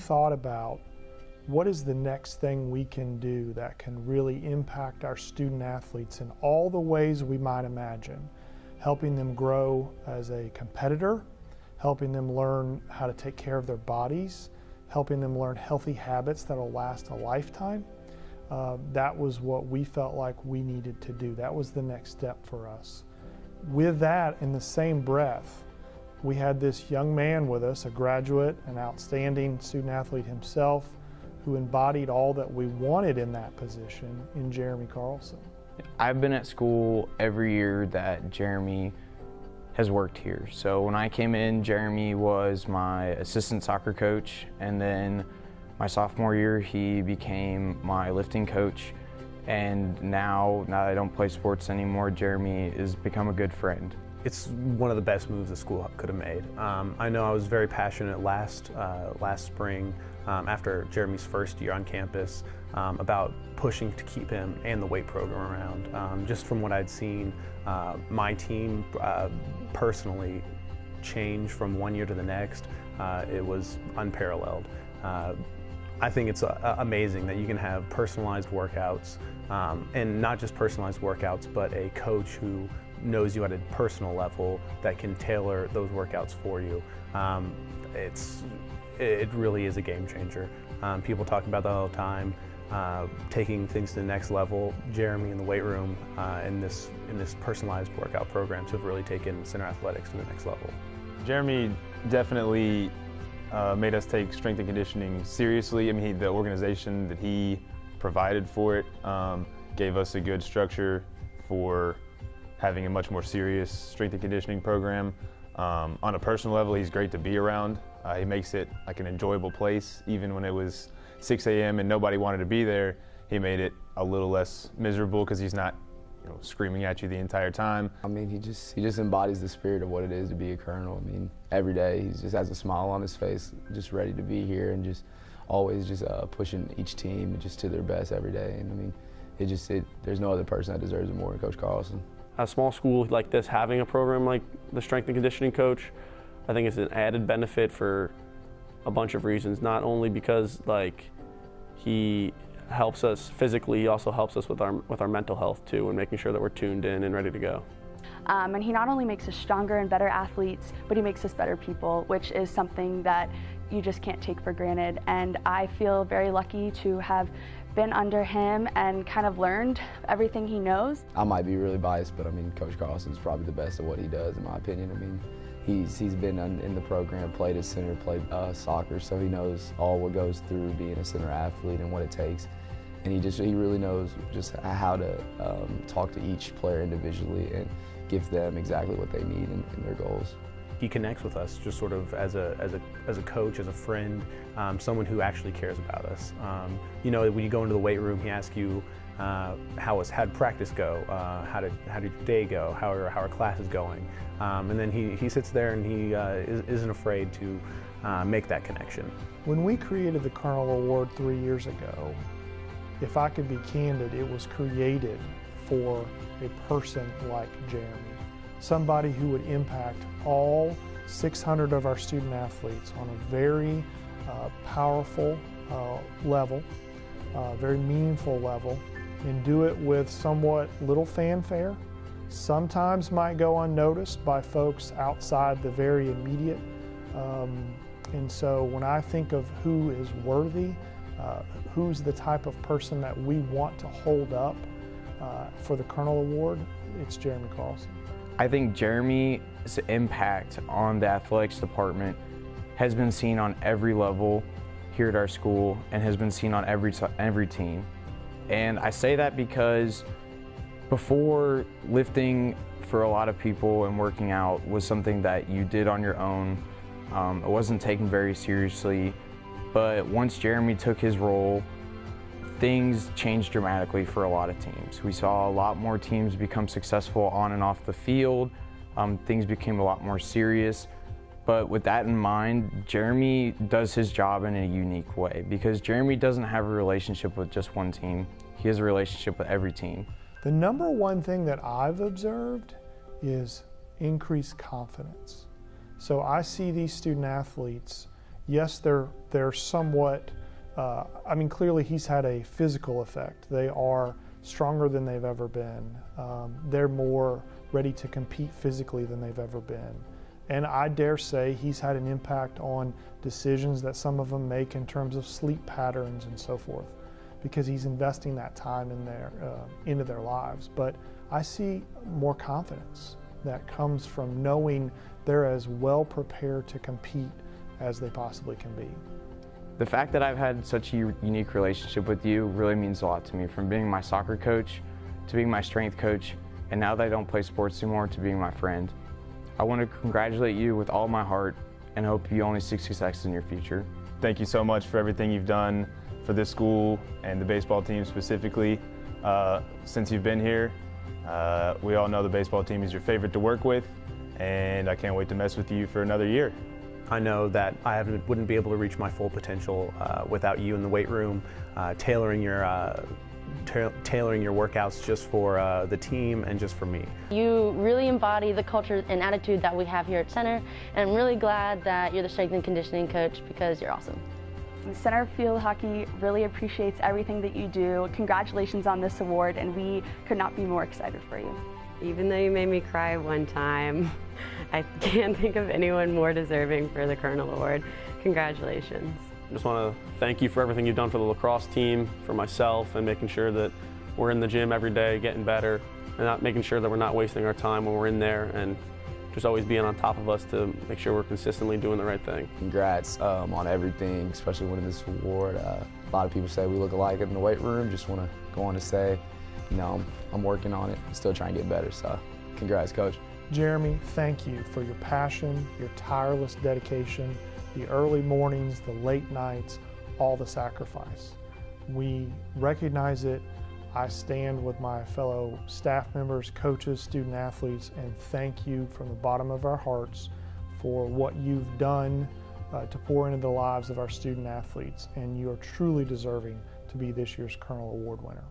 thought about what is the next thing we can do that can really impact our student athletes in all the ways we might imagine, helping them grow as a competitor, helping them learn how to take care of their bodies, helping them learn healthy habits that will last a lifetime. That was what we felt like we needed to do. That was the next step for us. With that, in the same breath, we had this young man with us, a graduate, an outstanding student athlete himself, who embodied all that we wanted in that position in Jeremy Carlson. I've been at school every year that Jeremy has worked here. So when I came in, Jeremy was my assistant soccer coach, and then my sophomore year he became my lifting coach, and now that I don't play sports anymore, Jeremy has become a good friend. It's one of the best moves the school could have made. I know I was very passionate last spring after Jeremy's first year on campus about pushing to keep him and the weight program around. Just from what I'd seen, my team personally change from one year to the next. It was unparalleled. I think it's amazing that you can have personalized workouts, and not just personalized workouts, but a coach who knows you at a personal level that can tailor those workouts for you. It really is a game changer. People talk about that all the time, taking things to the next level. Jeremy in the weight room in this personalized workout programs have really taken center athletics to the next level. Jeremy definitely made us take strength and conditioning seriously. I mean, the organization that he provided for it gave us a good structure for having a much more serious strength and conditioning program. On a personal level, he's great to be around. He makes it like an enjoyable place. Even when it was 6 a.m. and nobody wanted to be there, he made it a little less miserable because he's not, screaming at you the entire time. I mean, he just embodies the spirit of what it is to be a Colonel. I mean, every day he just has a smile on his face, just ready to be here and just always just pushing each team just to their best every day. And I mean, there's no other person that deserves it more than Coach Carlson. A small school like this having a program like the strength and conditioning coach, I think it's an added benefit for a bunch of reasons. Not only because he helps us physically, he also helps us with our mental health too, and making sure that we're tuned in and ready to go. And he not only makes us stronger and better athletes, but he makes us better people, which is something that you just can't take for granted. And I feel very lucky to have been under him and kind of learned everything he knows. I might be really biased, but I mean, Coach Carlson's probably the best at what he does, in my opinion. I mean, he's been in the program, played at center, played soccer, so he knows all what goes through being a center athlete and what it takes. And he really knows just how to talk to each player individually and give them exactly what they need in their goals. He connects with us just sort of as a coach, as a friend, someone who actually cares about us. When you go into the weight room, he asks you how'd practice go, how did your day go, how are classes going, and then he sits there and he isn't afraid to make that connection. When we created the Colonel Award 3 years ago, if I could be candid, it was created for a person like Jeremy. Somebody who would impact all 600 of our student athletes on a very powerful level, very meaningful level, and do it with somewhat little fanfare. Sometimes might go unnoticed by folks outside the very immediate. And so when I think of who is worthy, who's the type of person that we want to hold up for the Colonel Award, it's Jeremy Carlson. I think Jeremy's impact on the athletics department has been seen on every level here at our school and has been seen on every team. And I say that because before, lifting for a lot of people and working out was something that you did on your own. It wasn't taken very seriously. But once Jeremy took his role, things changed dramatically for a lot of teams. We saw a lot more teams become successful on and off the field. Things became a lot more serious. But with that in mind, Jeremy does his job in a unique way because Jeremy doesn't have a relationship with just one team. He has a relationship with every team. The number one thing that I've observed is increased confidence. So I see these student athletes yes, they're somewhat, I mean, clearly he's had a physical effect. They are stronger than they've ever been. They're more ready to compete physically than they've ever been. And I dare say he's had an impact on decisions that some of them make in terms of sleep patterns and so forth, because he's investing that time into their lives. But I see more confidence that comes from knowing they're as well prepared to compete as they possibly can be. The fact that I've had such a unique relationship with you really means a lot to me, from being my soccer coach to being my strength coach, and now that I don't play sports anymore, to being my friend. I want to congratulate you with all my heart and hope you only see success in your future. Thank you so much for everything you've done for this school and the baseball team specifically. Since you've been here, we all know the baseball team is your favorite to work with, and I can't wait to mess with you for another year. I know that I wouldn't be able to reach my full potential without you in the weight room, tailoring your workouts just for the team and just for me. You really embody the culture and attitude that we have here at Center, and I'm really glad that you're the strength and conditioning coach because you're awesome. Center Field Hockey really appreciates everything that you do. Congratulations on this award, and we could not be more excited for you. Even though you made me cry one time, I can't think of anyone more deserving for the Colonel Award. Congratulations. I just want to thank you for everything you've done for the lacrosse team, for myself, and making sure that we're in the gym every day, getting better, and not making sure that we're not wasting our time when we're in there, and just always being on top of us to make sure we're consistently doing the right thing. Congrats on everything, especially winning this award. A lot of people say we look alike in the weight room. Just want to go on to say, you know, I'm working on it, still trying to get better, so congrats, Coach. Jeremy, thank you for your passion, your tireless dedication, the early mornings, the late nights, all the sacrifice. We recognize it. I stand with my fellow staff members, coaches, student athletes, and thank you from the bottom of our hearts for what you've done to pour into the lives of our student athletes, and you are truly deserving to be this year's Colonel Award winner.